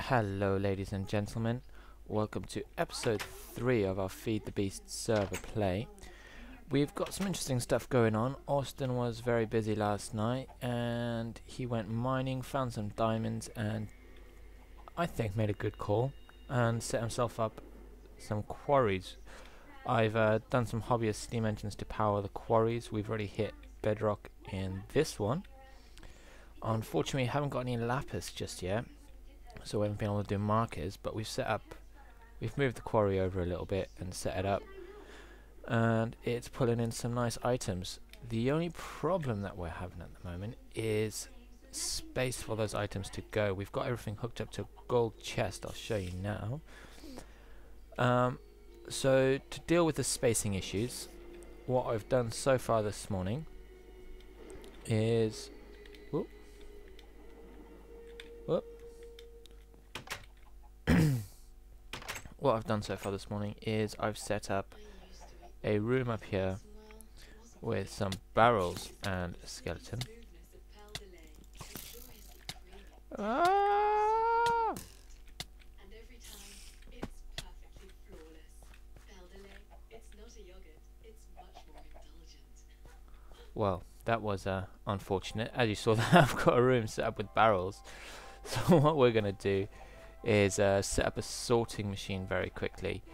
Hello ladies and gentlemen, welcome to episode 3 of our Feed the Beast server play. We've got some interesting stuff going on. Austin was very busy last night and he went mining, found some diamonds and I think made a good call and set himself up some quarries. I've done some hobbyist steam engines to power the quarries. We've already hit bedrock in this one. Unfortunately, we haven't got any lapis just yet, so we haven't been able to do markers, but we've moved the quarry over a little bit and set it up, and it's pulling in some nice items. The only problem that we're having at the moment is space for those items to go. We've got everything hooked up to a gold chest. I'll show you now. So to deal with the spacing issues, what I've done so far this morning is what I've done so far this morning is I've set up a room up here with some barrels and a skeleton. Ah! Well, that was unfortunate. As you saw, that I've got a room set up with barrels. So what we're going to do is set up a sorting machine very quickly.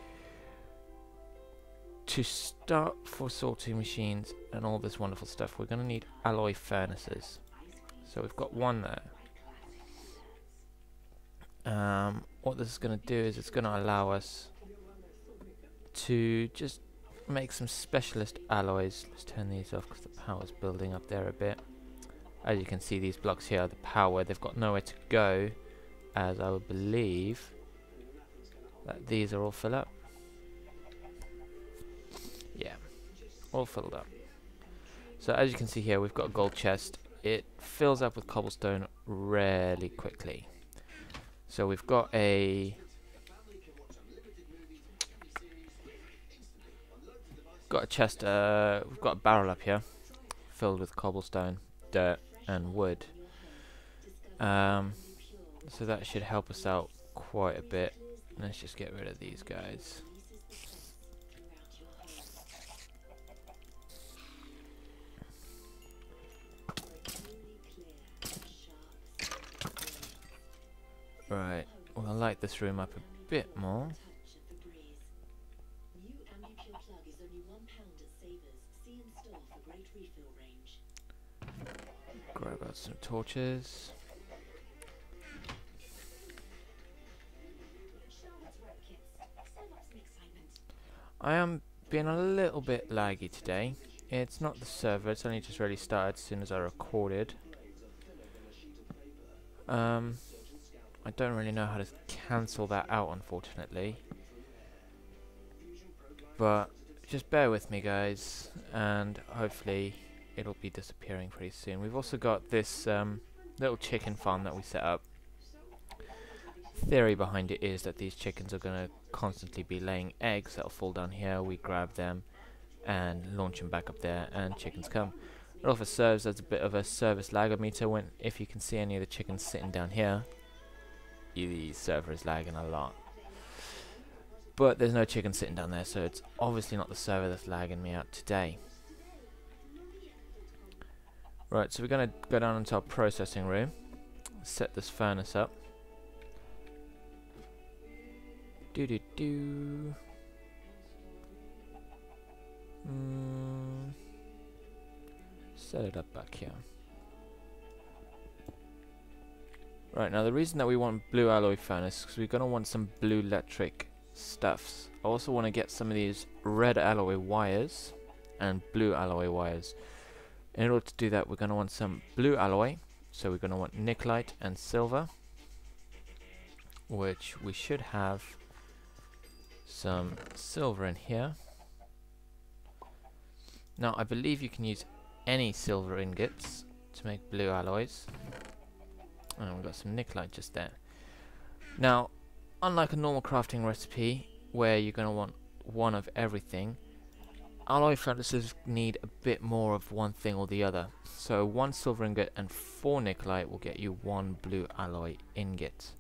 To start for sorting machines and all this wonderful stuff, we're going to need alloy furnaces. So we've got one there. What this is going to do is it's going to allow us to just make some specialist alloys. Let's turn these off because the power's building up there a bit. As you can see, these blocks here are the power. They've got nowhere to go, as I would believe that these are all filled up. Yeah, all filled up. So as you can see here, we've got a gold chest. It fills up with cobblestone really quickly. So we've got a chest, we've got a barrel up here filled with cobblestone, dirt and wood. So that should help us out quite a bit. Let's just get rid of these guys. Right, well, I'll light this room up a bit more. Grab out some torches. I am being a little bit laggy today. It's not the server, it's only just really started as soon as I recorded. I don't really know how to cancel that out, unfortunately. But just bear with me, guys, and hopefully it'll be disappearing pretty soon. We've also got this little chicken farm that we set up. Theory behind it is that these chickens are going to constantly be laying eggs that'll fall down here. We grab them and launch them back up there, and chickens come. It also serves as a bit of a service lag meter. If you can see any of the chickens sitting down here, the server is lagging a lot. But there's no chicken sitting down there, so it's obviously not the server that's lagging me out today. Right, so we're going to go down into our processing room, set this furnace up. Set it up back here. Right, now the reason that we want blue alloy furnace is because we're going to want some blue electric stuffs. I also want to get some of these red alloy wires and blue alloy wires. In order to do that, we're going to want some blue alloy, so we're going to want nickelite and silver, which we should have some silver in here. Now I believe you can use any silver ingots to make blue alloys, and we've got some nickelite just there. Now, unlike a normal crafting recipe where you're going to want one of everything, alloy furnaces need a bit more of one thing or the other. So 1 silver ingot and 4 nickelite will get you 1 blue alloy ingot.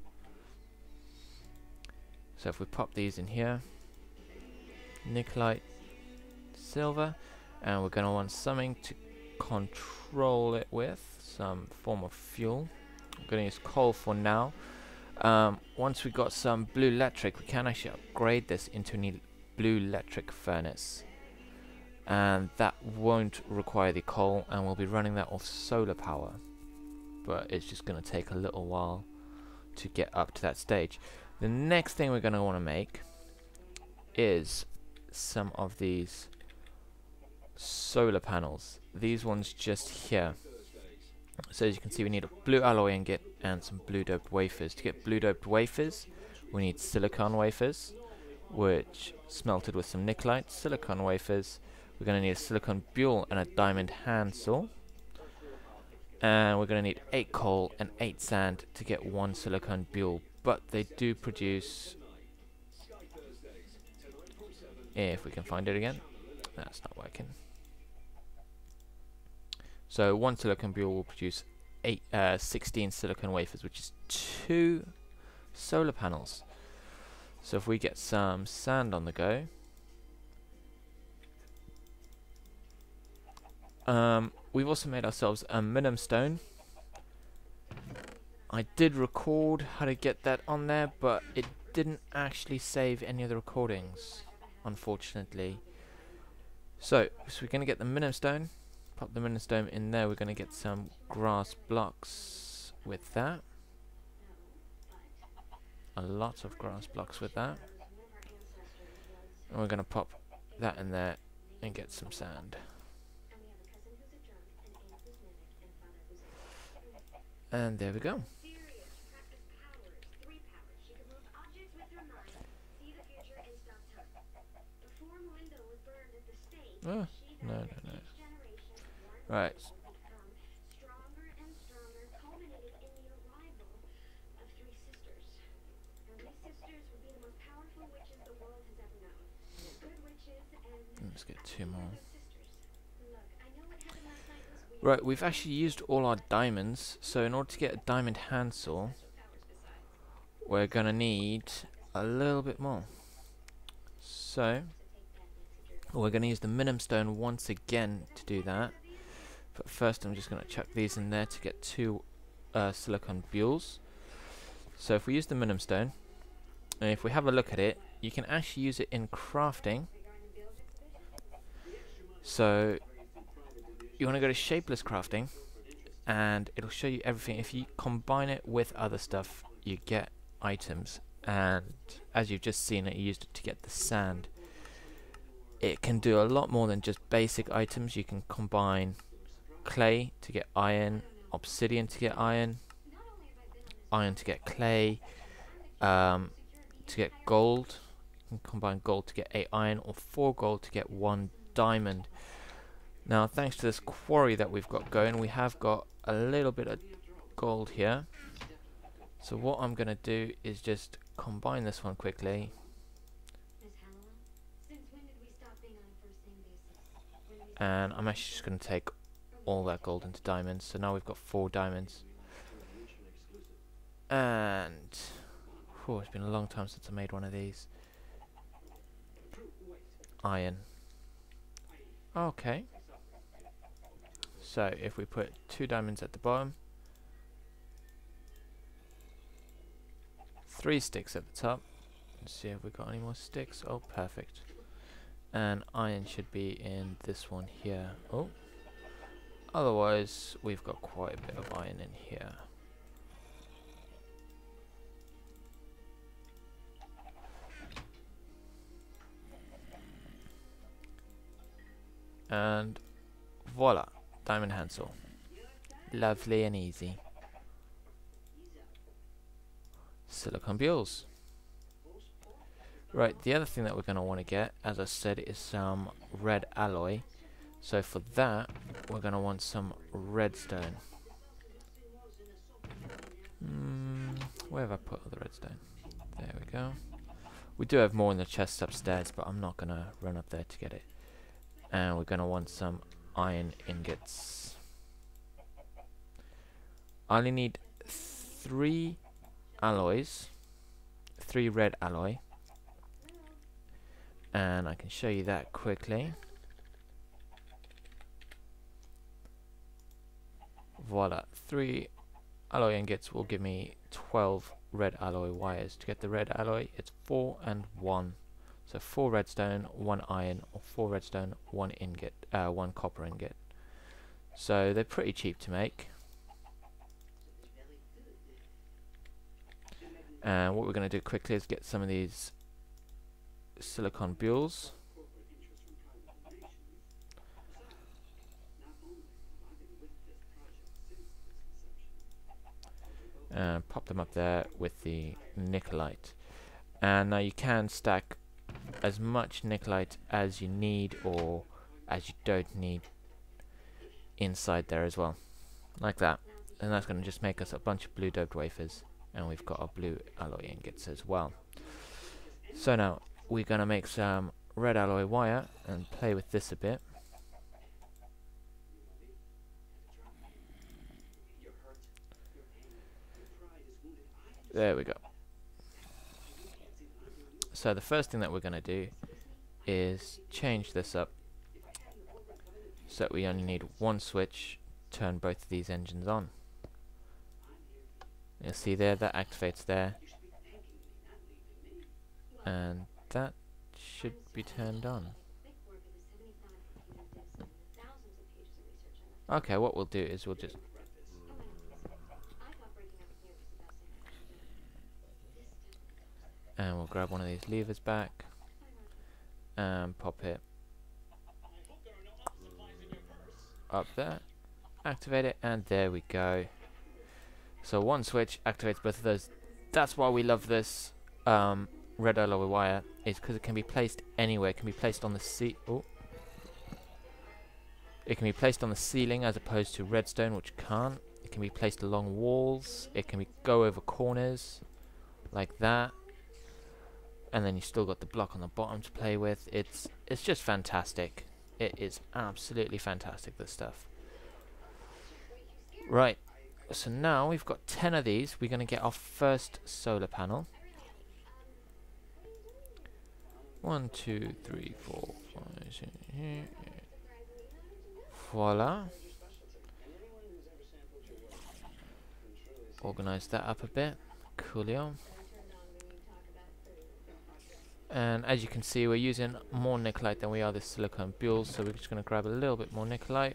So if we pop these in here, nickelite, silver, and we're going to want something to control it with, some form of fuel. I'm going to use coal for now. Once we got some blue electric, we can actually upgrade this into a blue electric furnace, and that won't require the coal, and we'll be running that off solar power, but it's just going to take a little while to get up to that stage. The next thing we're going to want to make is some of these solar panels, these ones just here. So as you can see, we need a blue alloy ingot and some blue doped wafers. To get blue doped wafers, we need silicon wafers, which smelted with some nickelite. Silicon wafers, we're going to need a silicon buell and a diamond hand saw. And we're going to need 8 coal and 8 sand to get 1 silicon buell. But they do produce, if we can find it again, that's not working. So 1 silicon buell will produce 16 silicon wafers, which is 2 solar panels. So if we get some sand on the go, we've also made ourselves a minimum stone. I did record how to get that on there, but it didn't actually save any of the recordings, unfortunately. So we're going to get the minimum stone. Pop the minimum stone in there. We're going to get some grass blocks with that. A lot of grass blocks with that. And we're going to pop that in there and get some sand. And there we go. Oh, no. Right. Let's get 2 more. Right, we've actually used all our diamonds, so in order to get a diamond handsaw, we're gonna need a little bit more. So we're gonna use the minimum stone once again to do that. But first I'm just going to chuck these in there to get 2 silicon buells. So if we use the minimum stone, and if we have a look at it, you can actually use it in crafting. So you want to go to shapeless crafting, and it'll show you everything. If you combine it with other stuff, you get items. And as you've just seen, I used it to get the sand. It can do a lot more than just basic items. You can combine clay to get iron, obsidian to get iron, iron to get clay, to get gold. You can combine gold to get 8 iron, or 4 gold to get 1 diamond. Now thanks to this quarry that we've got going, we have got a little bit of gold here. So what I'm going to do is just combine this one quickly. And I'm actually just going to take all that gold into diamonds. So now we've got 4 diamonds. And it's been a long time since I made one of these. Iron. Okay. So if we put 2 diamonds at the bottom, 3 sticks at the top. Let's see if we've got any more sticks. Oh, perfect. And iron should be in this one here. Oh. Otherwise, we've got quite a bit of iron in here. And voila, diamond handsaw. Lovely and easy. Silicon buells. Right, the other thing that we're going to want to get, as I said, is some red alloy. So for that, we're going to want some redstone. Where have I put all the redstone? There we go. We do have more in the chests upstairs, but I'm not going to run up there to get it. And we're going to want some iron ingots. I only need 3 alloys, 3 red alloy, and I can show you that quickly. Voila, 3 alloy ingots will give me 12 red alloy wires. To get the red alloy, it's 4 and 1. So 4 redstone, 1 iron, or 4 redstone, 1 ingot, 1 copper ingot. So they're pretty cheap to make. And what we're going to do quickly is get some of these silicon bules. And pop them up there with the nickelite. And now you can stack as much nickelite as you need or as you don't need inside there as well, like that. And that's going to just make us a bunch of blue doped wafers, and we've got our blue alloy ingots as well. So now we're going to make some red alloy wire and play with this a bit. There we go. So the first thing that we're going to do is change this up so that we only need one switch, turn both of these engines on. You'll see there, that activates there, and that should be turned on. Okay, what we'll do is we'll just and we'll grab one of these levers back and pop it up there, activate it, and there we go. So one switch activates both of those. That's why we love this red alloy wire, is because it can be placed anywhere. It can be placed on the it can be placed on the ceiling as opposed to redstone, which can't. It can be placed along walls. It can go over corners like that. And then you still got the block on the bottom to play with. It's just fantastic. It is absolutely fantastic, this stuff. Right, so now we've got 10 of these. We're going to get our first solar panel. 1, 2, 3, 4, 5, 6, 7. Voila. Organize that up a bit. Coolio. And as you can see, we're using more nickelite than we are the silicon bules, so we're just going to grab a little bit more nickelite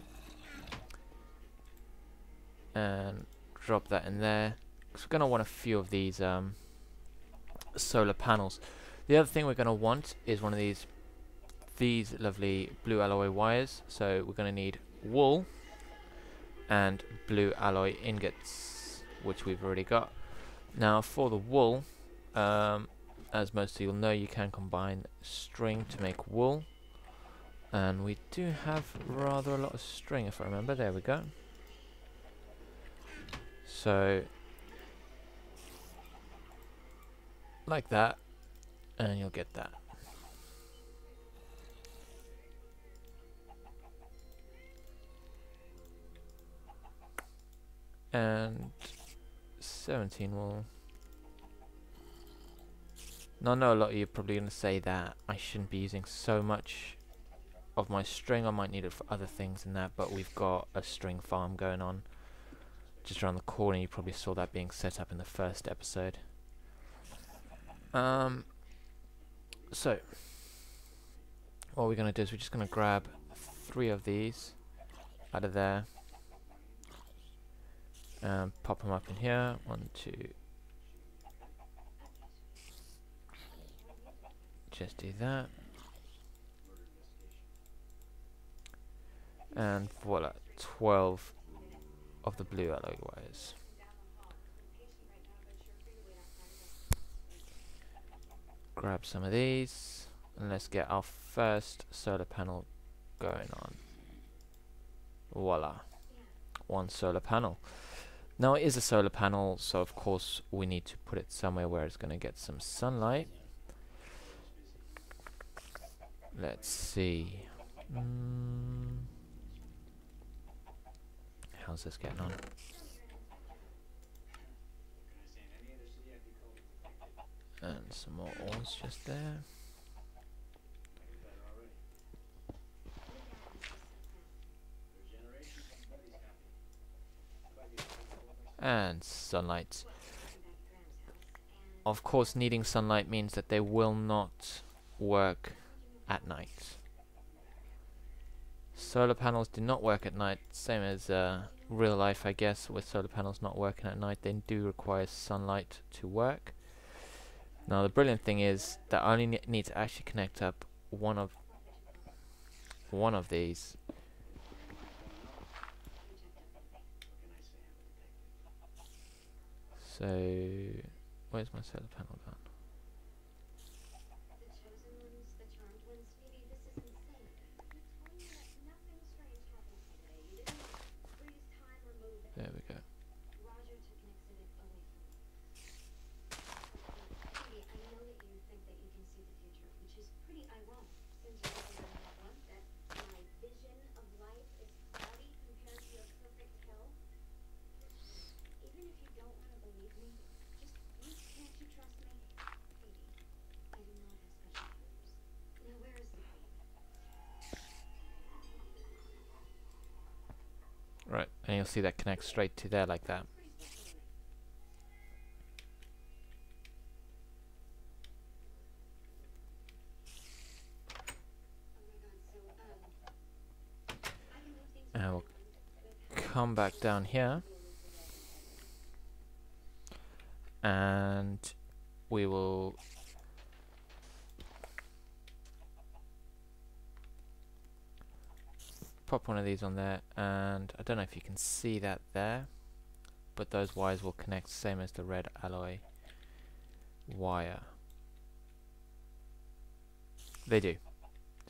and drop that in there, because we're going to want a few of these solar panels. The other thing we're going to want is one of these lovely blue alloy wires. So we're going to need wool and blue alloy ingots, which we've already got. Now for the wool, as most of you will know, you can combine string to make wool, and we do have rather a lot of string, if I remember. There we go. So like that, and you'll get that. And 17 wool. Now I know a lot of you are probably going to say that I shouldn't be using so much of my string. I might need it for other things than that, but we've got a string farm going on just around the corner. You probably saw that being set up in the first episode. So what we're going to do is we're just going to grab 3 of these out of there and pop them up in here. 1, 2. Just do that, and voila, 12 of the blue alloy wires. Grab some of these, and let's get our first solar panel going on. Voila, 1 solar panel. Now it is a solar panel, so of course we need to put it somewhere where it's going to get some sunlight. Let's see. How's this getting on? And some more ores just there. And sunlight. Of course, needing sunlight means that they will not work at night. Solar panels do not work at night, same as real life, I guess, with solar panels not working at night. They do require sunlight to work. Now the brilliant thing is that I only need to actually connect up one of these. So where's my solar panel gone? There we go. Right, and you'll see that connects straight to there like that. And we'll come back down here and we will pop one of these on there, and I don't know if you can see that there, but those wires will connect same as the red alloy wire. They do.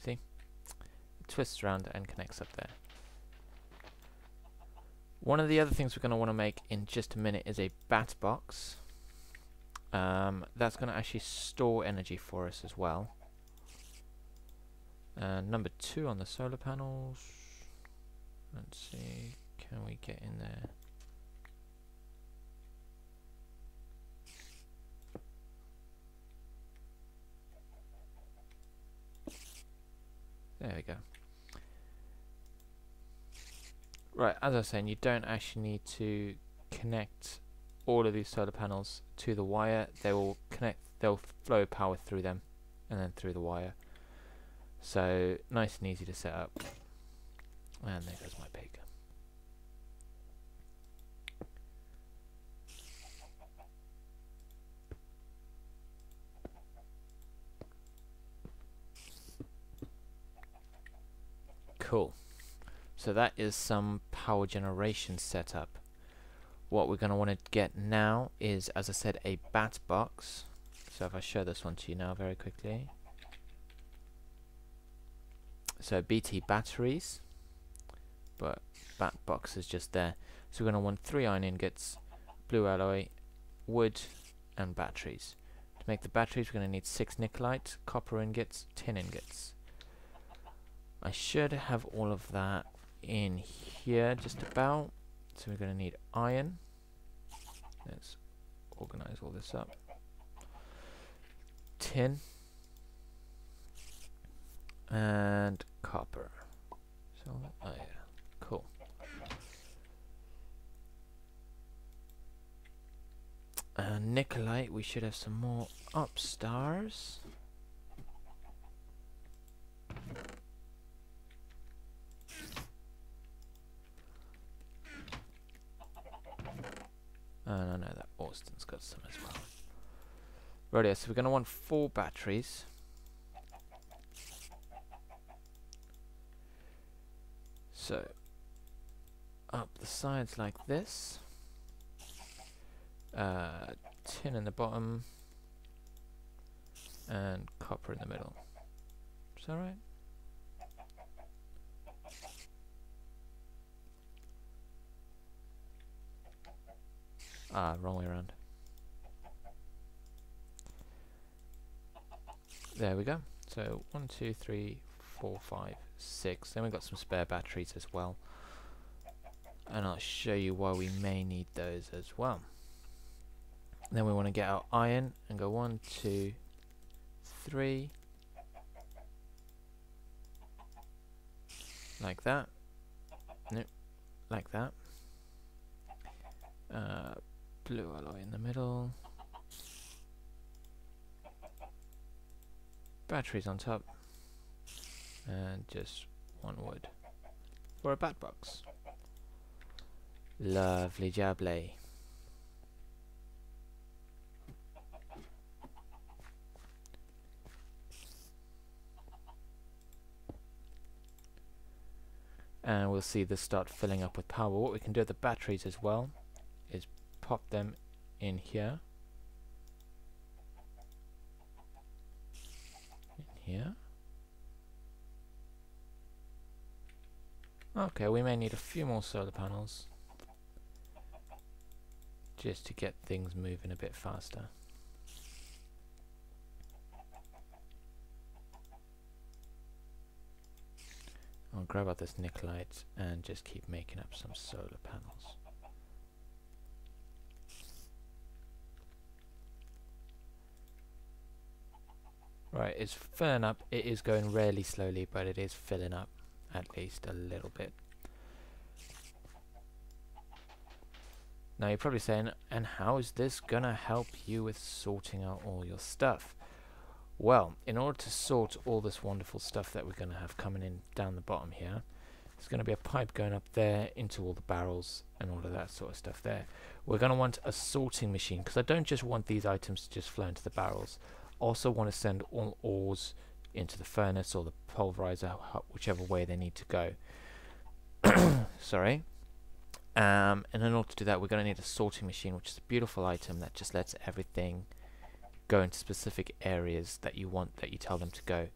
See? It twists around and connects up there. One of the other things we're going to want to make in just a minute is a bat box. That's going to actually store energy for us as well. And number 2 on the solar panels. Let's see, can we get in there? There we go. Right, as I was saying, you don't actually need to connect all of these solar panels to the wire. They will connect, they'll flow power through them and then through the wire. So nice and easy to set up. And there goes my pig. Cool. So that is some power generation setup. What we're going to want to get now is, as I said, a bat box. So if I show this one to you now very quickly. So BT batteries, but bat box is just there. So we're going to want 3 iron ingots, blue alloy, wood, and batteries. To make the batteries, we're going to need 6 nickelite, copper ingots, tin ingots. I should have all of that in here just about. So we're going to need iron. Let's organize all this up. Tin. And copper. So, oh yeah, cool. And nickelite, we should have some more upstairs. And I know that Austin's got some as well. Right, so we're going to want 4 batteries. So, up the sides like this. Tin in the bottom. And copper in the middle. Is that right? Ah, wrong way around. There we go. So 1, 2, 3, 4, 5, 6. Then we've got some spare batteries as well. And I'll show you why we may need those as well. Then we want to get our iron and go 1, 2, 3. Like that. Nope. Like that. Blue alloy in the middle. Batteries on top. And just one wood. For a bat box. Lovely jubbly. And we'll see this start filling up with power. What we can do with the batteries as well is pop them in here. In here. Okay, we may need a few more solar panels just to get things moving a bit faster. I'll grab out this nickelite and just keep making up some solar panels. Right, it's filling up. It is going really slowly, but it is filling up at least a little bit. Now you're probably saying, and how is this gonna help you with sorting out all your stuff? Well, in order to sort all this wonderful stuff that we're going to have coming in down the bottom here, there's going to be a pipe going up there into all the barrels and all of that sort of stuff there. We're going to want a sorting machine, because I don't just want these items to just flow into the barrels. I also want to send all ores into the furnace or the pulverizer, whichever way they need to go. Sorry. And in order to do that, we're going to need a sorting machine, which is a beautiful item that just lets everything go into specific areas that you want, that you tell them to go.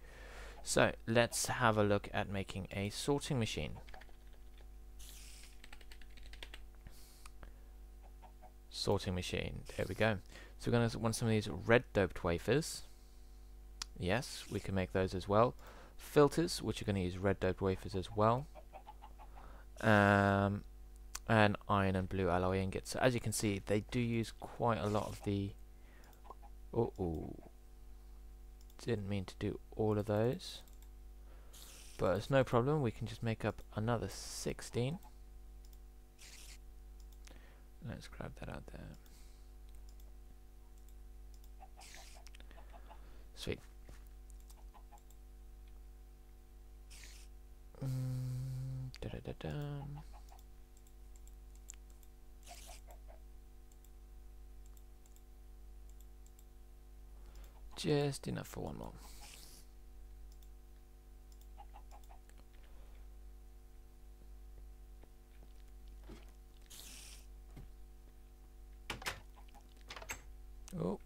So let's have a look at making a sorting machine. Sorting machine, there we go. So we're going to want some of these red doped wafers. Yes, we can make those as well. Filters, which are going to use red doped wafers as well. And iron and blue alloy ingots. So as you can see, they do use quite a lot of the didn't mean to do all of those, but it's no problem. We can just make up another 16. Let's grab that out there. Sweet. Just enough for one more. Oh,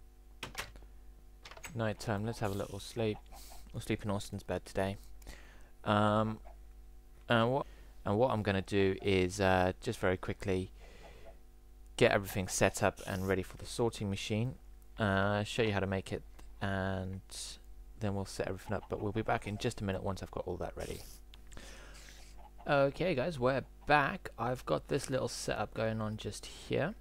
night time. Let's have a little sleep. We'll sleep in Austin's bed today. And what I'm going to do is just very quickly get everything set up and ready for the sorting machine. Show you how to make it, and then we'll set everything up, but we'll be back in just a minute once I've got all that ready. Okay guys, we're back. I've got this little setup going on just here.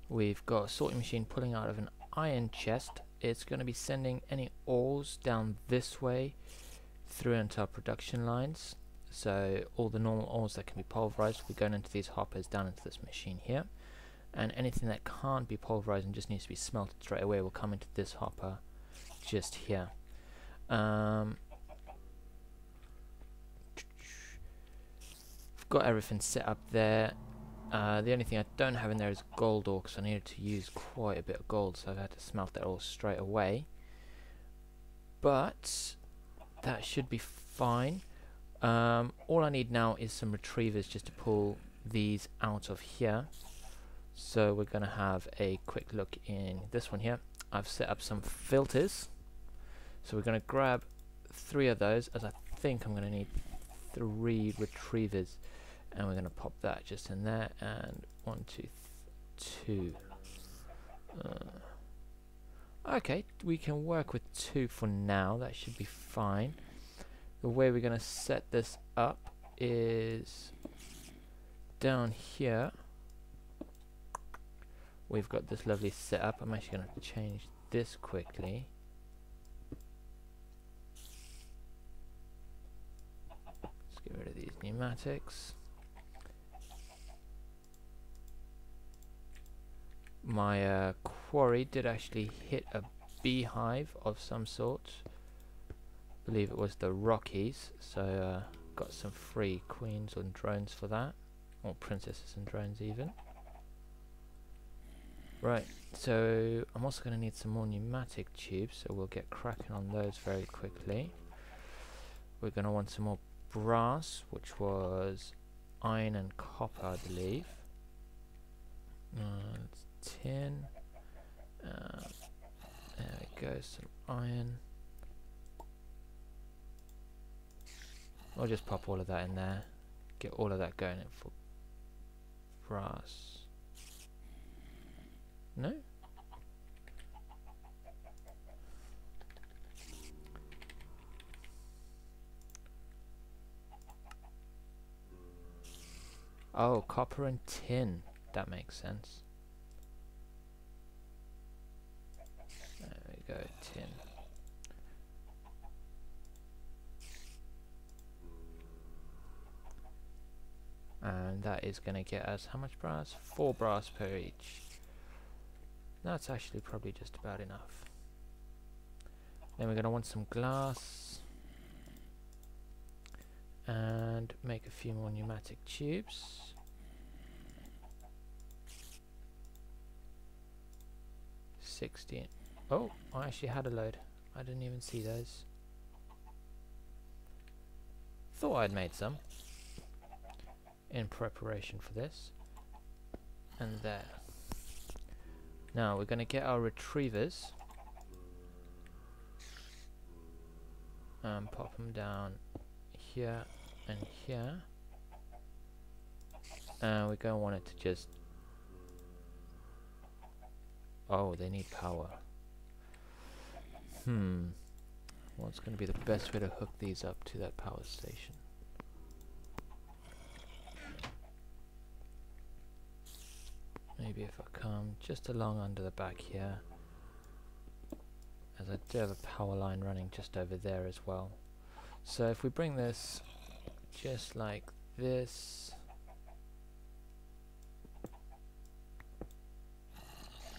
We've got a sorting machine pulling out of an iron chest. It's going to be sending any ores down this way through into our production lines. So all the normal ores that can be pulverized will be going into these hoppers down into this machine here, and anything that can't be pulverized and just needs to be smelted straight away will come into this hopper just here. I've got everything set up there. The only thing I don't have in there is gold ore, because I needed to use quite a bit of gold, so I've had to smelt that all straight away. But that should be fine. All I need now is some retrievers just to pull these out of here. So we're going to have a quick look in this one here. I've set up some filters. So we're going to grab 3 of those, as I think I'm going to need 3 retrievers. And we're going to pop that just in there, and 1, 2, 2. Okay, we can work with 2 for now. That should be fine. The way we're going to set this up is down here. We've got this lovely setup. I'm actually going to change this quickly. Let's get rid of these pneumatics. my quarry did actually hit a beehive of some sort. I believe it was the Rockies, so got some free queens and drones for that, or princesses and drones even. Right, so I'm also going to need some more pneumatic tubes, so we'll get cracking on those very quickly. We're going to want some more brass, which was iron and copper, I believe. Tin. There we go, some iron. I'll just pop all of that in there. Get all of that going in for brass. No? Oh, copper and tin. That makes sense. There we go, tin. And that is going to get us how much brass? 4 brass per each. That's actually probably just about enough. Then we're going to want some glass. And make a few more pneumatic tubes. Oh, I actually had a load. I didn't even see those. Thought I'd made some in preparation for this. And there. Now we're going to get our retrievers and pop them down here and here. And we're going to want it to just... Oh, they need power. What's going to be the best way to hook these up to that power station? Maybe if I come just along under the back here, as I do have a power line running just over there as well. So if we bring this just like this,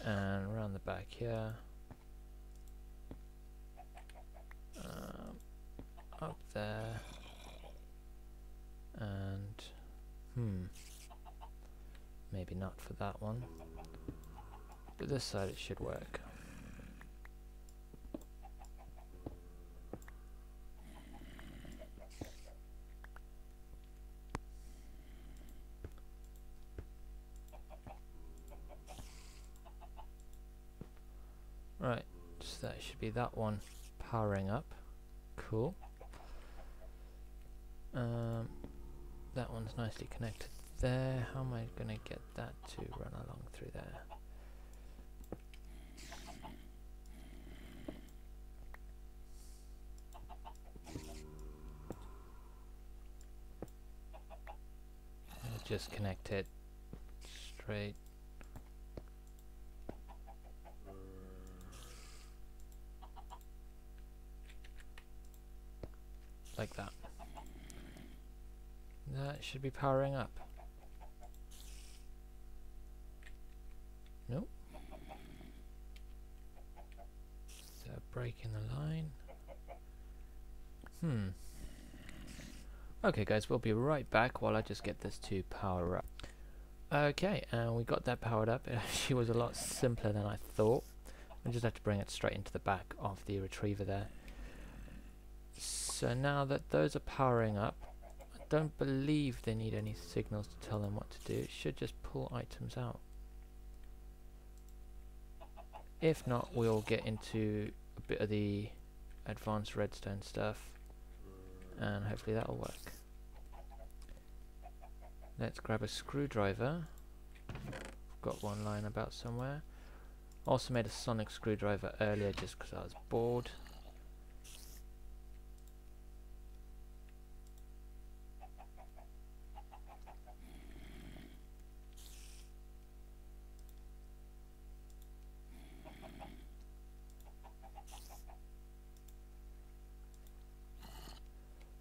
and around the back here, up there, and maybe not for that one, but this side it should work. Right, so that should be that one powering up. Cool. That one's nicely connected there. How am I going to get that to run along through there? I'll just connect it straight. Like that. That should be powering up. Nope. So breaking the line. Okay guys, we'll be right back while I just get this to power up. Okay, and we got that powered up. It actually was a lot simpler than I thought. I just had to bring it straight into the back of the retriever there. So now that those are powering up, I don't believe they need any signals to tell them what to do. It should just pull items out. If not, we'll get into a bit of the advanced redstone stuff, and hopefully that'll work. Let's grab a screwdriver. I've got one lying about somewhere. Also made a sonic screwdriver earlier just because I was bored.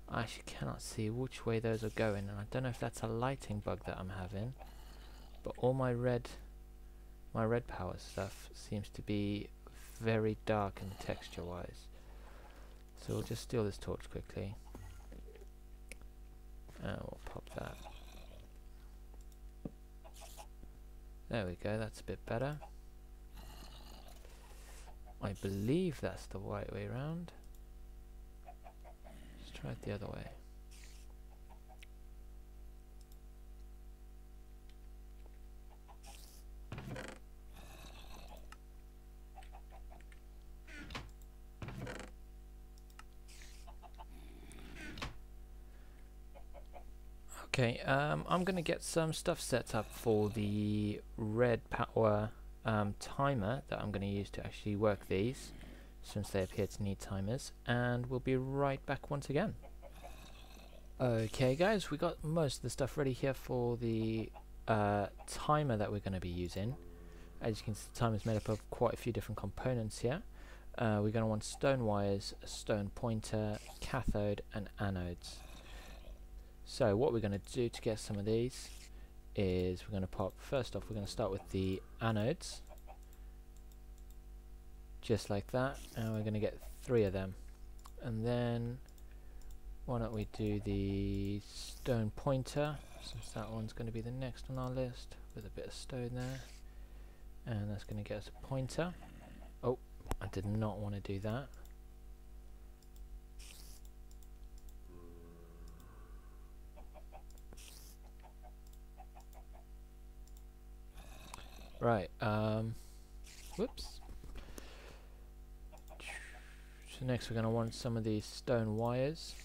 I actually cannot see which way those are going, and I don't know if that's a lighting bug that I'm having, but all my my red power stuff seems to be very dark and texture wise. So we'll just steal this torch quickly. And we'll pop that. There we go, that's a bit better. I believe that's the right way round. Let's try it the other way. Okay, I'm going to get some stuff set up for the red power timer that I'm going to use to actually work these, since they appear to need timers, and we'll be right back once again. Okay guys, we got most of the stuff ready here for the timer that we're going to be using. As you can see, the timer is made up of quite a few different components here. We're going to want stone wires, a stone pointer, cathode and anodes. So what we're going to do to get some of these is we're going to pop, first off we're going to start with the anodes, just like that, and we're going to get 3 of them. And then why don't we do the stone pointer, since that one's going to be the next on our list, with a bit of stone there, and that's going to get us a pointer. Oh, I did not want to do that. Right, whoops. So next we're going to want some of these stone wires.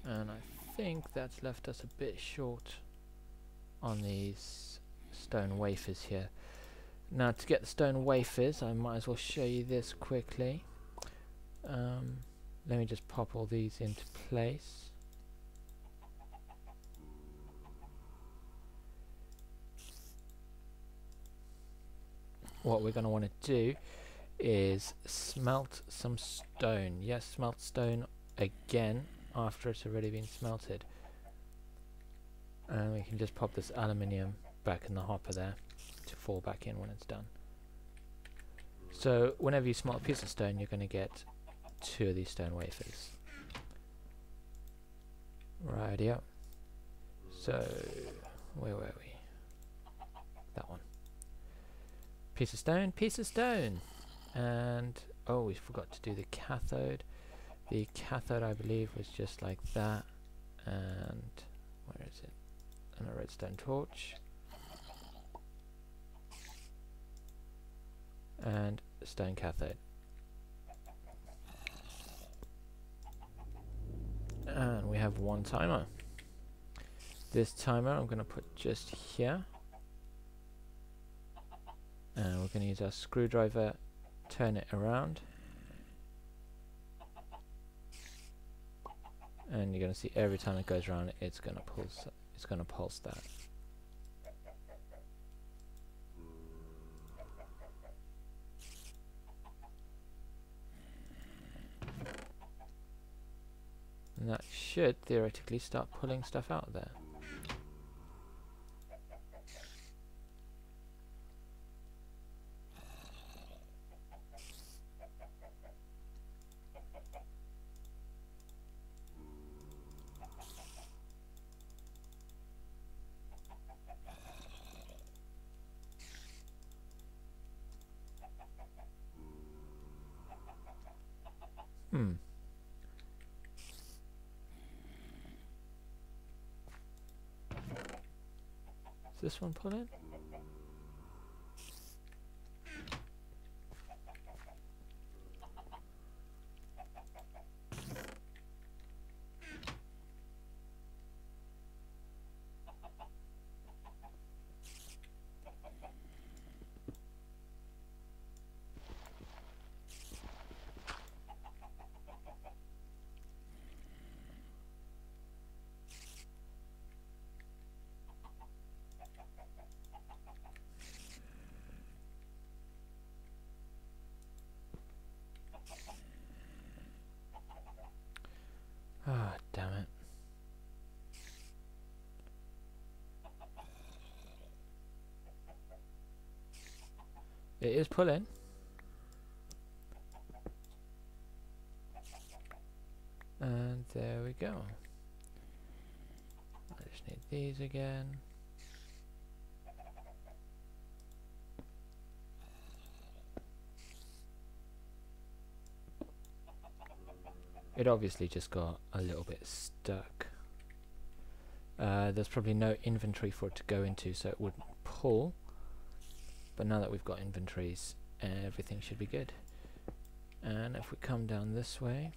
And I think that's left us a bit short on these stone wafers here. Now to get the stone wafers, I might as well show you this quickly. Let me just pop all these into place. What we're going to want to do is smelt some stone. Yes, smelt stone again after it's already been smelted. And we can just pop this aluminium back in the hopper there to fall back in when it's done. So whenever you smelt a piece of stone, you're going to get 2 of these stone wafers. Rightio. So where were we? That one. Piece of stone, and oh, we forgot to do the cathode. The cathode, I believe, was just like that, and where is it? And a redstone torch, and a stone cathode. And we have 1 timer. This timer I'm going to put just here. And we're going to use our screwdriver, turn it around, and you're going to see every time it goes around, it's going to pulse. It's going to pulse that. And that should theoretically start pulling stuff out there. Is this one pulling? It is pulling. And there we go. I just need these again. It obviously just got a little bit stuck. There's probably no inventory for it to go into, so it wouldn't pull. But now that we've got inventories, everything should be good. And if we come down this way,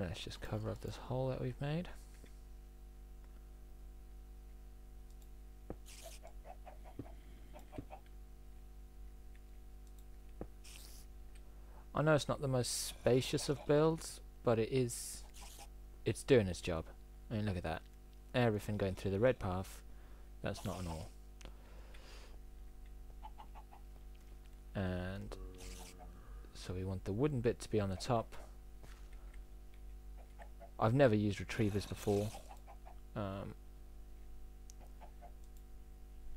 let's just cover up this hole that we've made. I know it's not the most spacious of builds, but it's doing its job. I mean, look at that. Everything going through the red path. That's not an all. And so we want the wooden bit to be on the top. I've never used retrievers before.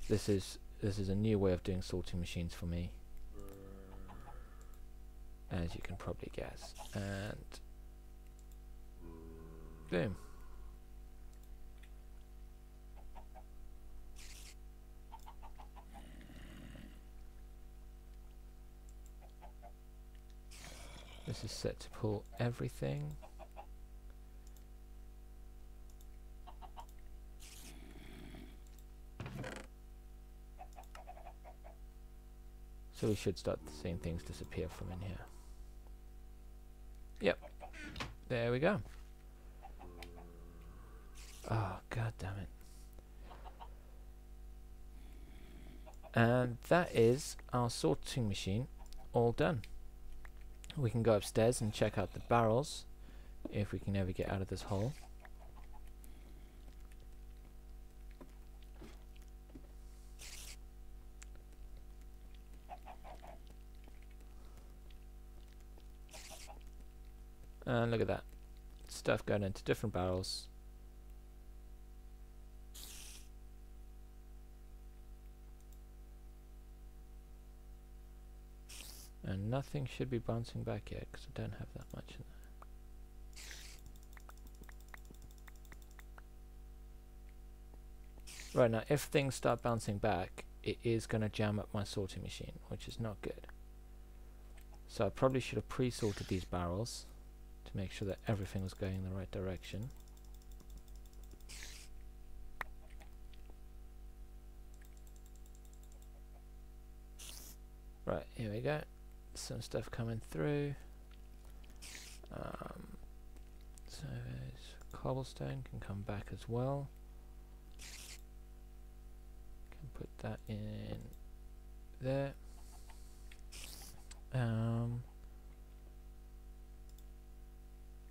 This is a new way of doing sorting machines for me, as you can probably guess. And boom. This is set to pull everything. So we should start seeing things disappear from in here. Yep. There we go. Oh, god damn it. And that is our sorting machine all done. We can go upstairs and check out the barrels if we can ever get out of this hole. And look at that. Stuff going into different barrels. And nothing should be bouncing back yet because I don't have that much in there. Right, now if things start bouncing back, it is going to jam up my sorting machine, which is not good. So I probably should have pre-sorted these barrels to make sure that everything was going in the right direction. Right, here we go. Some stuff coming through. So cobblestone can come back as well. Can put that in there.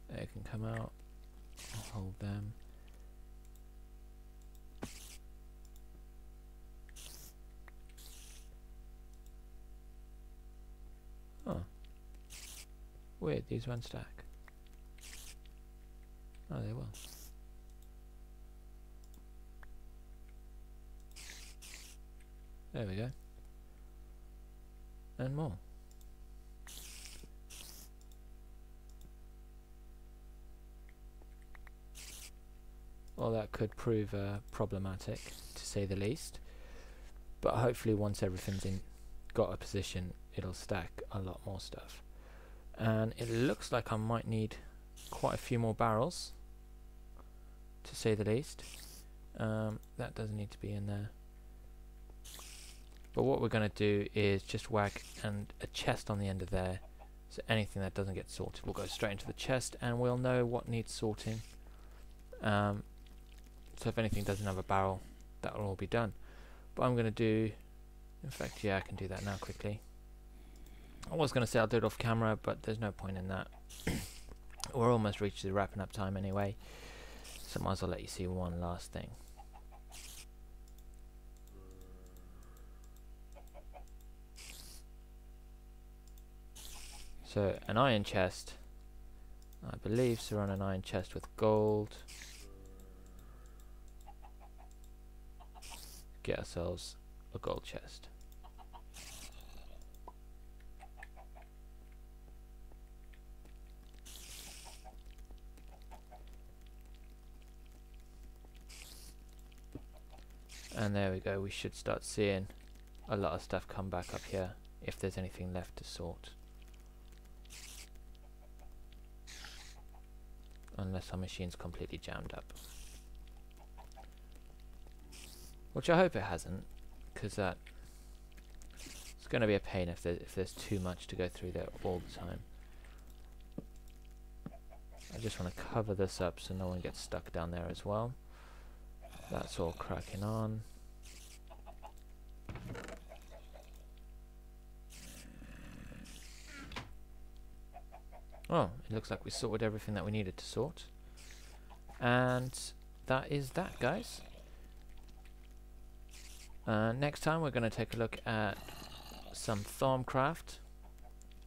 They can come out. I'll hold them. Oh. Weird, these won't stack. Oh, they will. There we go. And more. Well, that could prove problematic, to say the least. But hopefully once everything's got a position, it'll stack a lot more stuff. And it looks like I might need quite a few more barrels, to say the least. That does need to be in there. But what we're going to do is just whack a chest on the end of there, so anything that doesn't get sorted will go straight into the chest, and we'll know what needs sorting. So if anything doesn't have a barrel, that will all be done. But I'm going to do, in fact, yeah, I can do that now quickly. I was going to say I'll do it off camera, but there's no point in that. We're almost reached the wrapping up time anyway, so might as well let you see one last thing. So an iron chest, I believe, so on an iron chest with gold. get ourselves a gold chest. And there we go, we should start seeing a lot of stuff come back up here if there's anything left to sort. Unless our machine's completely jammed up. Which I hope it hasn't, because that it's going to be a pain if there's too much to go through there all the time. I just want to cover this up so no one gets stuck down there as well. That's all cracking on. Oh, it looks like we sorted everything that we needed to sort. And that is that, guys. Next time we're going to take a look at some Thaumcraft.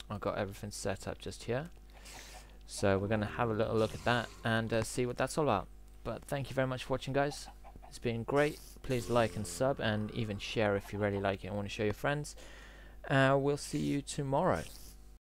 I've got everything set up just here. So we're going to have a little look at that and see what that's all about. But thank you very much for watching, guys. It's been great. Please like and sub and even share if you really like it and want to show your friends. We'll see you tomorrow.